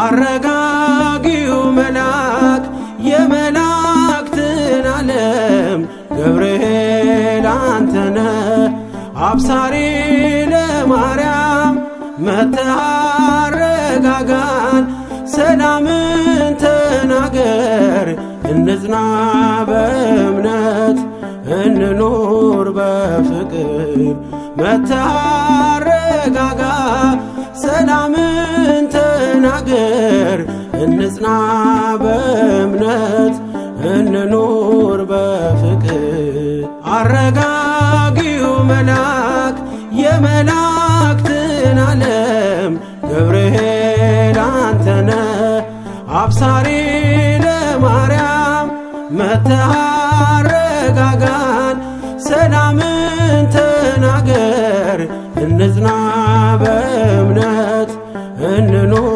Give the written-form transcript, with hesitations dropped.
አረጋጊው መልአክ የመላእክትን ዓለም ገብርኤል አንተነ አብሳሪ ለማርያም መጥተህ አረጋጋን ሰላምን ተናገር እንጽና በእምነት እንኑር በፍቅር መጥተህ አረጋጋ ሰላምን ተናገር እንጽና በእምነት እንኑር በፍቅር አረጋጊው መልአክ የመላእክትን ዓለም ገብርኤል አንተነ አብሳሪ ለማርያም መጥተህ አረጋጋን ሰላምን ተናገር እንጽና በእምነት እንኑር